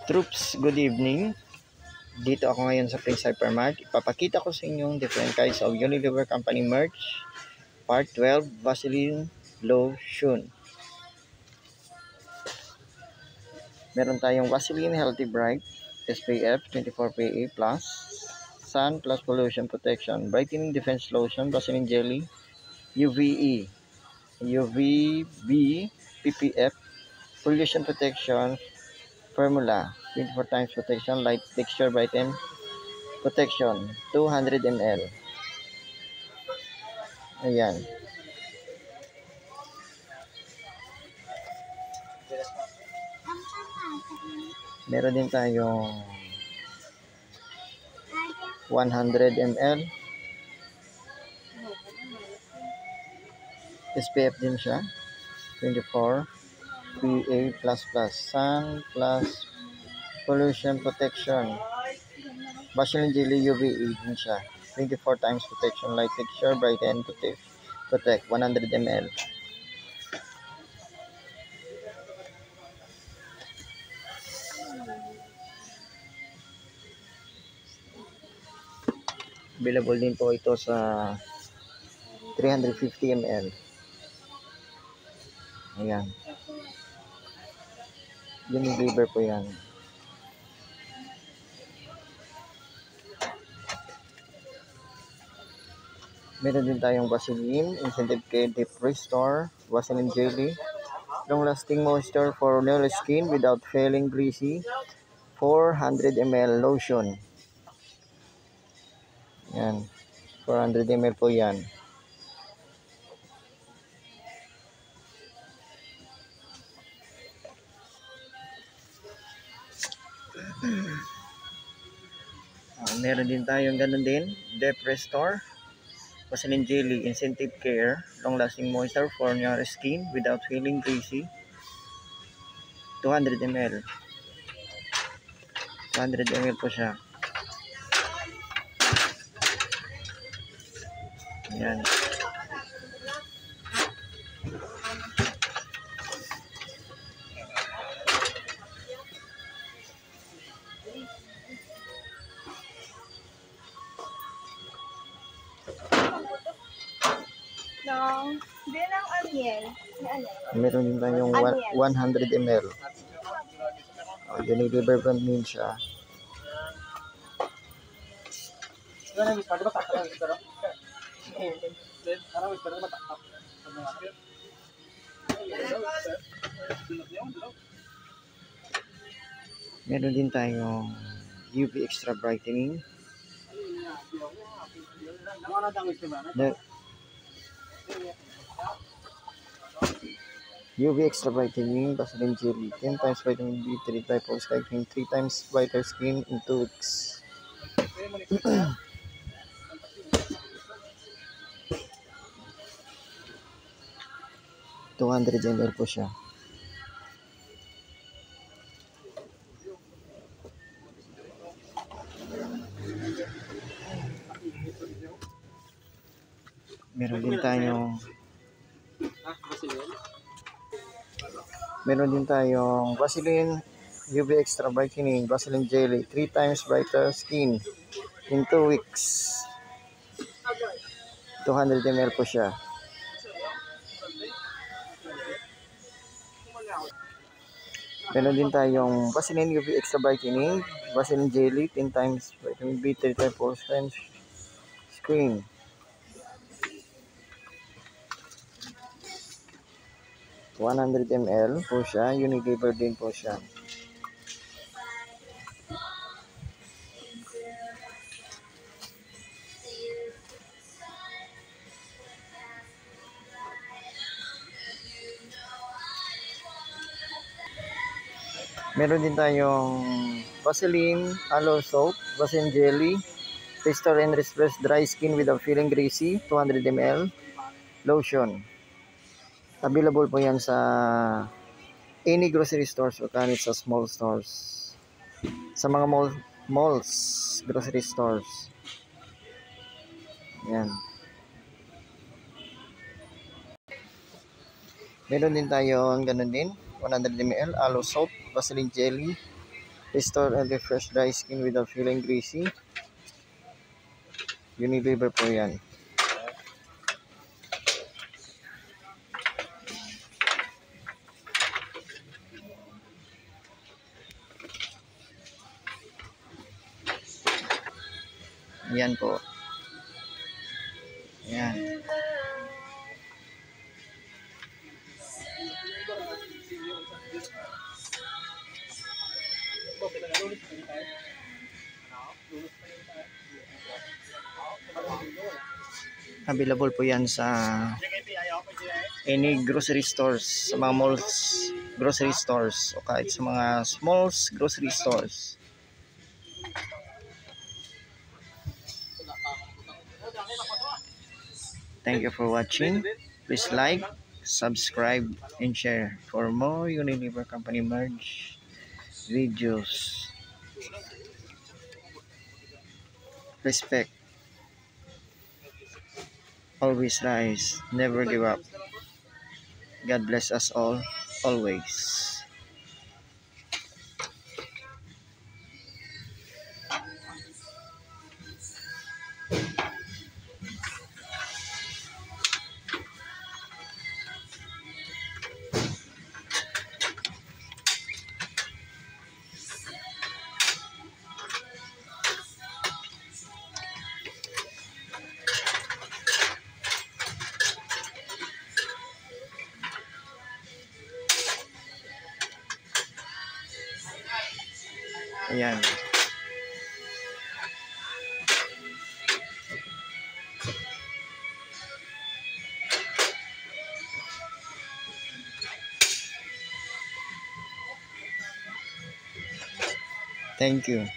Troops, good evening. Dito ako ngayon sa Prince Hypermart. Ipapakita ko sa inyo different kinds of Unilever Company merch. Part 12, Vaseline Lotion. Meron tayong Vaseline Healthy Bright, SPF 24 PA+, Sun Plus Pollution Protection, Brightening Defense Lotion, Vaseline Jelly, UVE, UVB, PPF, Pollution Protection, Formula, 24 times protection, light texture, brighten protection, 200 ml. Ayan. Meron din tayong 100 ml. SPF din siya. 24 PA++. Sun plus pollution protection. Vaseline Jelly UVE din siya. 24 times protection, light texture, brighten, protect 100 ml. Available din po ito sa 350 ml. Ayan. Unilever po yan. Meron din tayong Vaseline Incentive Care Deep Restore, Vaseline Jelly, long lasting moisture for nail skin without feeling greasy, 400 ml lotion. Yan. 400 ml po yan. Meron din tayong ganun din, Deep Restore, Vaseline Jelly Incentive Care, long lasting moisture for your skin without feeling greasy, 200 ml. 200 ml po siya. Ayan. Din ang onion. Meron din tayong 100 ml. Unilever brand name siya. Meron din tayong UV Extra Brightening. UV Extra Brightening, Vaseline Jelly, 10 times vitamin B3, Triple Sky Cream, 3 times brighter skin in 2 weeks. $200 ml po siya. Meron din tayong Vaseline UV Extra Brightening, Vaseline Jelly, 3 times brighter skin in 2 weeks. 200 ml po siya. Meron din tayong Vaseline UV Extra Brightening, Vaseline Jelly, 10 times vitamin B3, Triple Screen. $100 ml po siya. Unilever din po siya. Meron din tayong Vaseline Aloe Soap, Vaseline Jelly, Restore and Refresh Dry Skin Without Feeling Greasy, 200 ml lotion. Available po yan sa any grocery stores o kahit sa small stores. Sa mga malls, grocery stores. Yan. Meron din tayong ganun din, 100 ml aloe soap, Vaseline Jelly, Restore and refresh dry skin without feeling greasy. Unilever po yan. Yan po. Yan. Available po yan sa any grocery stores, sa mga malls, grocery stores, o kahit sa mga smalls grocery stores. Thank you for watching. Please like, subscribe, and share for more Unilever Company merge videos. Respect. Always rise. Never give up. God bless us all, always. Ayan. Thank you.